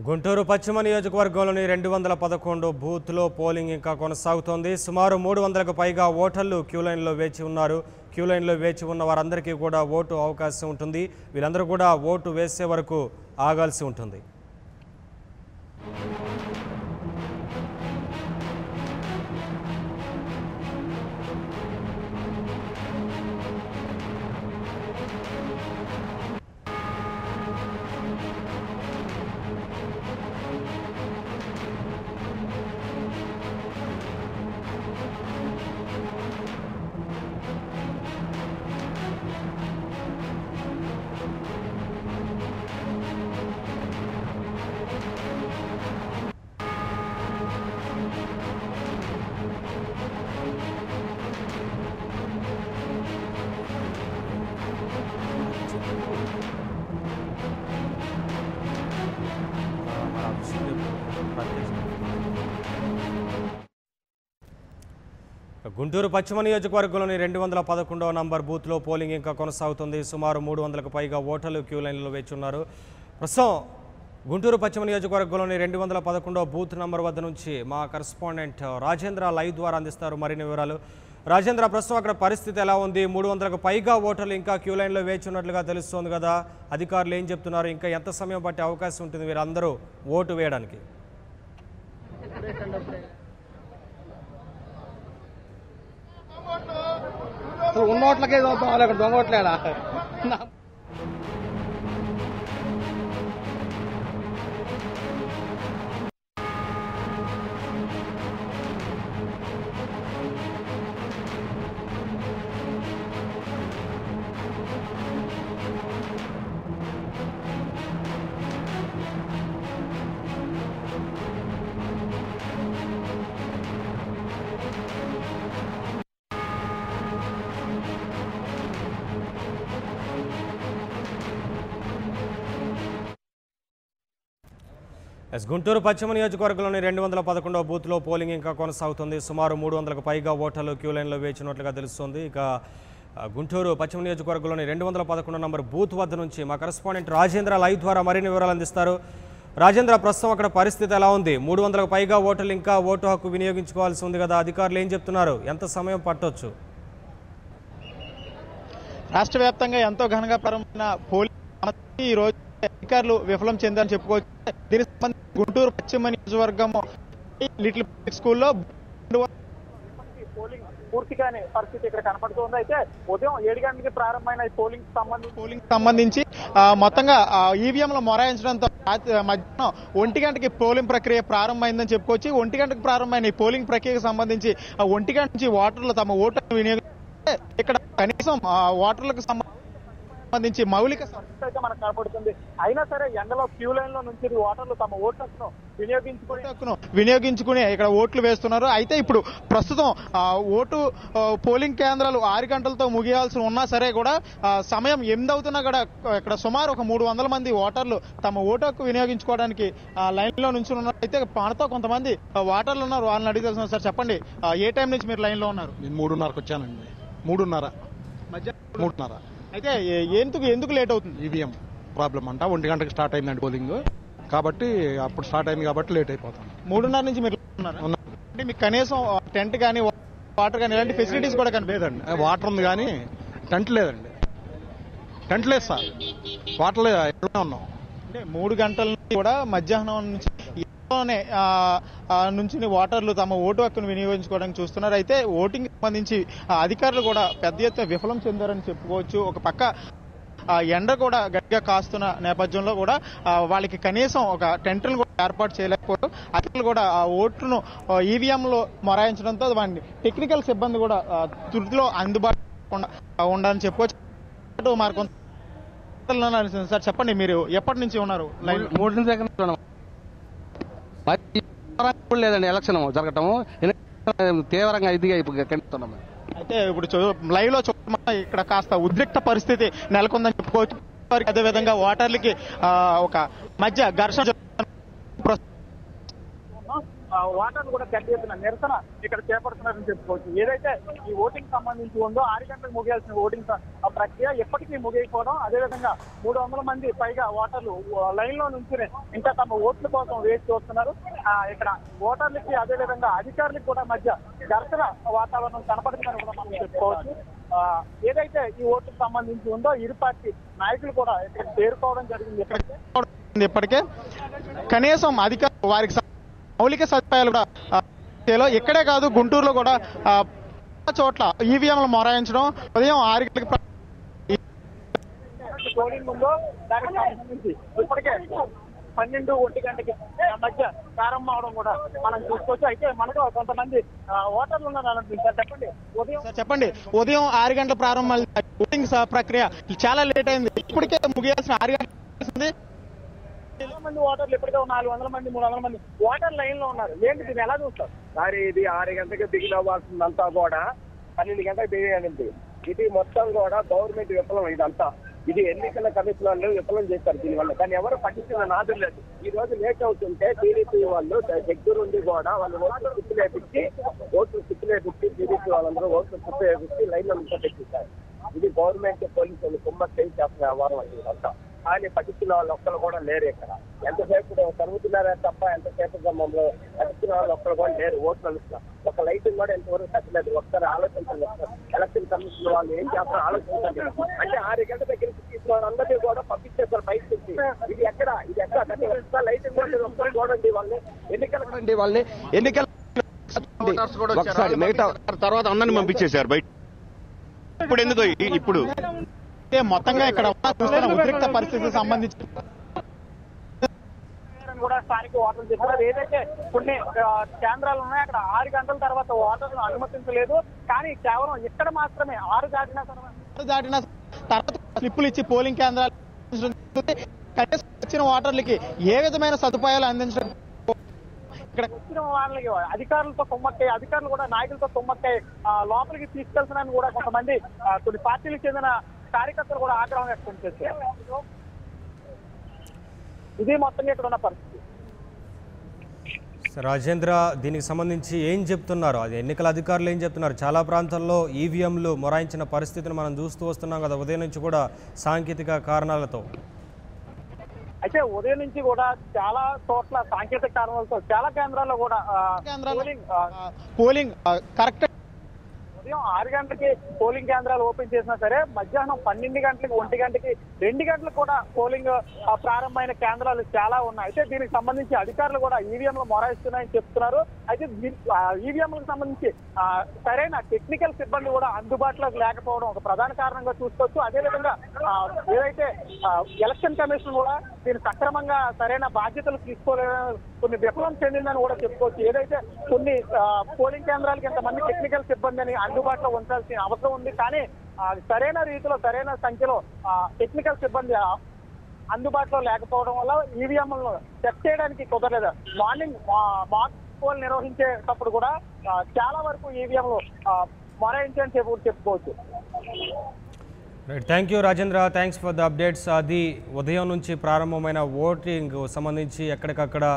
గుంటూరు పశ్చిమ నియోజకవర్గంలోని 211 బూత్లో పోలింగ్ ఇంకా కొనసాగుతోంది. సుమారు 300కు పైగా ఓటర్లు క్యూలైన్లో వేచి ఉన్నారు. క్యూలైన్లో వేచి ఉన్న వారందరికీ కూడా ఓటు అవకాశం ఉంటుంది. వీళ్ళందరూ కూడా ఓటు వేసే వరకు ఆగాల్సి ఉంటుంది. గుంటూరు పశ్చిమ నియోజకవర్గంలోని 211వ నంబర్ బూత్లో పోలింగ్ ఇంకా కొనసాగుతుంది. సుమారు 300కు పైగా ఓటర్లు క్యూ లైన్లో వేచి ఉన్నారు. ప్రస్తుతం గుంటూరు పశ్చిమ నియోజకవర్గంలోని 211వ బూత్ నంబర్ వద్ద నుంచి మా కరెస్పాండెంట్ రాజేంద్ర లైవ్ ద్వారా అందిస్తారు మరిన్ని వివరాలు. రాజేంద్ర, ప్రస్తుతం అక్కడ పరిస్థితి ఎలా ఉంది? 300కు పైగా ఓటర్లు ఇంకా క్యూ లైన్లో వేచి ఉన్నట్లుగా తెలుస్తోంది కదా, అధికారులు ఏం చెప్తున్నారు? ఇంకా ఎంత సమయం పట్టే అవకాశం ఉంటుంది వీరందరూ ఓటు వేయడానికి? ఉన్నోట్లకే చూద్దాం, అక్కడ దొంగ ఓట్లేడా? గుంటూరు పశ్చిమ నియోజకవర్గంలోని 211వ బూత్లో పోలింగ్ ఇంకా కొనసాగుతుంది. సుమారు 300కు పైగా ఓటర్లు క్యూ లైన్లో వేచినట్లుగా తెలుస్తోంది. ఇక గుంటూరు పశ్చిమ నియోజకవర్గంలోని 211 నంబర్ బూత్ వద్ద నుంచి మా కరెస్పాండెంట్ రాజేంద్ర లైవ్ ద్వారా మరిన్ని వివరాలు అందిస్తారు. రాజేంద్ర, ప్రస్తుతం అక్కడ పరిస్థితి ఎలా ఉంది? 300కు పైగా ఓటర్లు ఇంకా ఓటు హక్కు వినియోగించుకోవాల్సి ఉంది కదా, అధికారులు ఏం చెప్తున్నారు? ఎంత సమయం పట్టొచ్చు? రాష్ట్ర వ్యాప్తంగా ఎంతో ఘనంగా ప్రారంభమైన పోలింగ్ ఈ రోజు అధికారులు విఫలం చెందారని చెప్పుకోవచ్చు. దీనికి సంబంధించి గుంటూరు పశ్చిమ నియోజకవర్గం లిటిల్ పబ్లిక్ స్కూల్లో పోలింగ్ పూర్తిగానే పరిస్థితి ఇక్కడ కనపడుతుంది. అయితే ఉదయం 7 గంటలకి ప్రారంభమైన పోలింగ్ సంబంధించి మొత్తంగా ఈవీఎంలు మొరాయించడంతో మధ్యాహ్నం 1 గంటకి పోలింగ్ ప్రక్రియ ప్రారంభమైందని చెప్పుకోవచ్చు. 1 గంటకు ప్రారంభమైన ఈ పోలింగ్ ప్రక్రియకు సంబంధించి 1 గంట నుంచి ఓటర్లు తమ ఓటును వినియోగిస్తే ఇక్కడ కనీసం ఓటర్లకు సంబంధించి మౌలిక సమస్య మనకు కనపడుతుంది. అయినా సరే ఎండలో క్యూ లైన్ లో నుంచి ఓటర్లు తమ ఓట్లను వినియోగించుకుని ఇక్కడ ఓట్లు వేస్తున్నారు. అయితే ఇప్పుడు ప్రస్తుతం ఓటు పోలింగ్ కేంద్రాలు 6 గంటలతో ముగియాల్సి ఉన్నా సరే కూడా సమయం 8 అవుతున్నా కూడా ఇక్కడ సుమారు ఒక 300 మంది ఓటర్లు తమ ఓటు హక్కు వినియోగించుకోవడానికి లైన్ లో నుంచి ఉన్నారు. అయితే మనతో కొంతమంది ఓటర్లు ఉన్నారు, వాళ్ళని అడిగి తెలుసుకున్నారు. సార్ చెప్పండి, ఏ టైం నుంచి మీరు లైన్ లో ఉన్నారు? నేను 3:30కి వచ్చానండి. 3:30 మధ్యాహ్నం 3:30. అయితే ఎందుకు లేట్ అవుతుంది? ఈవీఎం ప్రాబ్లం అంట. 1 గంటకి స్టార్ట్ అయిందండి పోలింగ్, కాబట్టి అప్పుడు స్టార్ట్ అయింది కాబట్టి లేట్ అయిపోతాం. 3:30 నుంచి మీరు అంటే మీకు కనీసం టెంట్ కానీ వాటర్ కానీ ఇలాంటి ఫెసిలిటీస్ కూడా లేదండి. వాటర్ ఉంది కానీ టెంట్ లేదండి. టెంట్ లేదు సార్, వాటర్ లేదు, ఎక్కడ ఉన్నాం అంటే 3 గంటల నుంచి కూడా మధ్యాహ్నం నుంచి నుంచి ఓటర్లు తమ ఓటు హక్కును వినియోగించుకోవడానికి చూస్తున్నారు. అయితే ఓటింగ్ సంబంధించి అధికారులు కూడా పెద్ద ఎత్తున విఫలం చెందారని చెప్పుకోవచ్చు. ఒక పక్క ఎండ కూడా గట్టిగా కాస్తున్న నేపథ్యంలో కూడా వాళ్ళకి కనీసం ఒక టెంట్ను కూడా ఏర్పాటు చేయలేకపోయారు. అధికారులు కూడా ఆ ఓట్లను ఈవీఎంలో మొరాయించడంతో వాటిని టెక్నికల్ సిబ్బంది కూడా తుదిలో అందుబాటులో ఉండాలని చెప్పుకోవచ్చు. మరి కొంత సార్ చెప్పండి, మీరు ఎప్పటి నుంచి ఉన్నారు? 3 నుంచి లేదండి. ఎలక్షన్ జరగటము తీవ్రంగా ఇదిగా కనిపిస్తున్నాం. అయితే ఇప్పుడు లైవ్ లో చూడమన్నా ఇక్కడ కాస్త ఉద్రిక్త పరిస్థితి నెలకొందని చెప్పుకోవచ్చు. అదేవిధంగా ఓటర్లకి ఒక మధ్య ఘర్షణ ఓటర్లు కూడా పెద్ద ఎత్తున నిరసన ఇక్కడ చేపడుతున్నారని చెప్పుకోవచ్చు. ఏదైతే ఈ ఓటింగ్ సంబంధించి ఉందో 6 గంటలకు ముగియాల్సిన ఓటింగ్ ప్రక్రియ ఎప్పటికీ ముగియకపోవడం, అదేవిధంగా 300 మంది పైగా ఓటర్లు లైన్ లో నుంచి ఇంకా తమ ఓట్ల కోసం వేచి చూస్తున్నారు. ఇక్కడ ఓటర్లకి అదేవిధంగా అధికారులకు కూడా మధ్య ఘర్షణ వాతావరణం కనపడుతుందని కూడా మనం చెప్పుకోవచ్చు. ఏదైతే ఈ ఓటుకు సంబంధించి ఉందో ఇరు పార్టీ నాయకులు కూడా ఇక్కడ చేరుకోవడం జరిగింది. ఇప్పటికే కనీసం అధికారులు వారికి మౌలిక సదుపాయాలు కూడా ఇక్కడే కాదు, గుంటూరులో కూడా చోట్ల ఈవీఎంలు మొరాయించడం ఉదయం 6 గంటలకు పోలింగ్ ఉందో దానికి సంబంధించి ఇప్పటికే 12-1 గంటకి మధ్య ప్రారంభం అవడం కూడా మనం చూసుకోవచ్చు. అయితే మనకు కొంతమంది ఓటర్లు ఉన్నారు. చెప్పండి, ఉదయం 6 గంటల ప్రారంభం ఓటింగ్ ప్రక్రియ చాలా లేట్ అయింది. ఇప్పటికే ముగియాల్సిన 6 గంటల చాలా మంది ఓటర్లు ఇప్పటికే 400 మంది 300 మంది ఓటర్ లైన్ లో ఉన్నారు. ఏంటి దీన్ని ఎలా చూస్తారు? మరి ఇది 6 గంటలకు దిగినవ్వాల్సిందంతా కూడా 12 గంటలకు దిగేయండి. ఇది మొత్తం కూడా గవర్నమెంట్ విఫలం. ఇదంతా ఇది ఎన్నికల కమిషన్ వాళ్ళు విఫలం చేస్తారు దీనివల్ల. కానీ ఎవరు పట్టించిన నాదులు లేదు. ఈ రోజు లేట్ అవుతుంటే టీడీపీ వాళ్ళు దగ్గర ఉండి కూడా వాళ్ళు ఓట్లు సిక్కులేపించి టీడీపీ వాళ్ళందరూ ఓట్లు సిక్కులేపించి లైన్లో పెట్టిస్తారు. ఇది గవర్నమెంట్ పోలీసులు కుమ్మక్ చేస్తున్న వ్యవహారం అండి ఇదంతా. కానీ పట్టించిన వాళ్ళు ఒక్కరు కూడా లేరు. ఇక్కడ ఎంతసేపు జరుగుతున్నారే తప్ప ఎంతసేపు మమ్మల్ని పట్టించిన వాళ్ళు ఒక్కరు కూడా లేరు. ఓట్లు అలుస్తున్నారు. ఒక లైటింగ్ కూడా ఎంతవరకు తగ్గలేదు. ఒకసారి ఆలోచించండి. ఎలక్షన్ కమిషన్ వాళ్ళు ఏం చేస్తారో ఆలోచించండి. అంటే 6 గంటల దగ్గర తీసుకున్న వాళ్ళందరినీ కూడా పంపించేస్తారు బయటకు. ఇది ఎక్కడ లైటింగ్ కూడా ఒకసారి చూడండి. వాళ్ళని ఎన్నికల ఒకసారి మిగతా తర్వాత అందరిని పంపించేశారు బయట. ఇప్పుడు ఎందుకు ఇప్పుడు మొత్తంగా ఇక్కడ ఉద్రిక్త పరిస్థితికి సంబంధించి కూడా స్థానిక ఓటర్లు చెప్తున్నారు. ఏదైతే కొన్ని కేంద్రాలు ఉన్నాయో అక్కడ 6 గంటల తర్వాత ఓటర్లను అనుమతించలేదు. కానీ కేవలం ఇక్కడ మాత్రమే 6 దాటిన తర్వాత స్లిప్పులు ఇచ్చి పోలింగ్ కేంద్రాలు కనీసం వచ్చిన ఓటర్లకి ఏ విధమైన సదుపాయాలు అందించడం, ఇక్కడ వచ్చిన వాళ్ళకి అధికారులతో కుమ్మక్కై, అధికారులు కూడా నాయకులతో కుమ్మక్కై లోపలికి తీసుకెళ్తున్నారని కూడా కొంతమంది కొన్ని పార్టీలకు చెందిన కార్యకర్తలు కూడా ఆగ్రహం వ్యక్తం చేశారు. ఇది మొత్తంగా ఇక్కడ ఉన్న పరిస్థితి. రాజేంద్ర, దీనికి సంబంధించి ఏం చెప్తున్నారు? అది ఎన్నికల అధికారులు ఏం చెప్తున్నారు? చాలా ప్రాంతాల్లో ఈవీఎంలు మొరాయించిన పరిస్థితిని మనం చూస్తూ వస్తున్నాం కదా ఉదయం నుంచి కూడా సాంకేతిక కారణాలతో. అయితే ఉదయం నుంచి కూడా చాలా చోట్ల సాంకేతిక కారణాలతో చాలా కేంద్రాల్లో కూడా పోలింగ్ కరెక్ట్ ఉదయం 6 గంటలకి పోలింగ్ కేంద్రాలు ఓపెన్ చేసినా సరే మధ్యాహ్నం 12 గంటలకి 1 గంటకి 2 గంటలకు కూడా పోలింగ్ ప్రారంభమైన కేంద్రాలు చాలా ఉన్నాయి. అయితే దీనికి సంబంధించి అధికారులు కూడా ఈవీఎంలు మొరాయిస్తున్నాయని చెప్తున్నారు. అయితే ఈవీఎంలకు సంబంధించి సరైన టెక్నికల్ సిబ్బంది కూడా అందుబాటులోకి లేకపోవడం ఒక ప్రధాన కారణంగా చూసుకోవచ్చు. అదేవిధంగా ఏదైతే ఎలక్షన్ కమిషన్ కూడా దీన్ని సక్రమంగా సరైన బాధ్యతలు తీసుకోలేదని కొన్ని విఫలం చెందిందని కూడా చెప్పుకోవచ్చు. ఏదైతే కొన్ని పోలింగ్ కేంద్రాలకి ఇంతమంది టెక్నికల్ సిబ్బందిని అందుబాటులో ఉంచాల్సిన అవసరం ఉంది. కానీ సరైన రీతిలో సరైన సంఖ్యలో టెక్నికల్ సిబ్బంది అందుబాటులో లేకపోవడం వల్ల ఈవీఎంలను చెక్ చేయడానికి కుదరలేదు. మార్నింగ్ మాక్ పోల్ నిర్వహించేటప్పుడు కూడా చాలా వరకు ఈవీఎంలు మొరాయించని చెప్పుకోవచ్చు. Thank you Rajendra, thanks for the updates. అది ఉదయం నుంచి ప్రారంభమైన ఓటింగ్ సంబంధించి ఎక్కడికక్కడ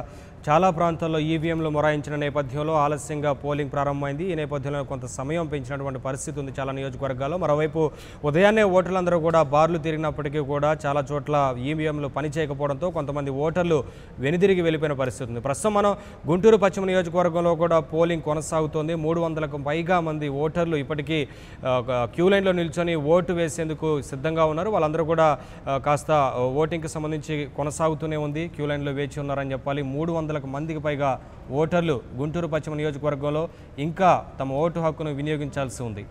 చాలా ప్రాంతాల్లో ఈవీఎంలు మొరాయించిన నేపథ్యంలో ఆలస్యంగా పోలింగ్ ప్రారంభమైంది. ఈ నేపథ్యంలో కొంత సమయం పెంచినటువంటి పరిస్థితి ఉంది చాలా నియోజకవర్గాల్లో. మరోవైపు ఉదయాన్నే ఓటర్లందరూ కూడా బార్లు తిరిగినప్పటికీ కూడా చాలా చోట్ల ఈవీఎంలు పనిచేయకపోవడంతో కొంతమంది ఓటర్లు వెనుదిరిగి వెళ్ళిపోయిన పరిస్థితి ఉంది. ప్రస్తుతం మనం గుంటూరు పశ్చిమ నియోజకవర్గంలో కూడా పోలింగ్ కొనసాగుతోంది. 300కు పైగా మంది ఓటర్లు ఇప్పటికీ క్యూ లైన్లో నిల్చొని ఓటు వేసేందుకు సిద్ధంగా ఉన్నారు. వాళ్ళందరూ కూడా కాస్త ఓటింగ్కి సంబంధించి కొనసాగుతూనే ఉంది, క్యూ లైన్లో వేచి ఉన్నారని చెప్పాలి. 300 మందికి పైగా ఓటర్లు గుంటూరు పశ్చిమ నియోజకవర్గంలో ఇంకా తమ ఓటు హక్కును వినియోగించాల్సి ఉంది.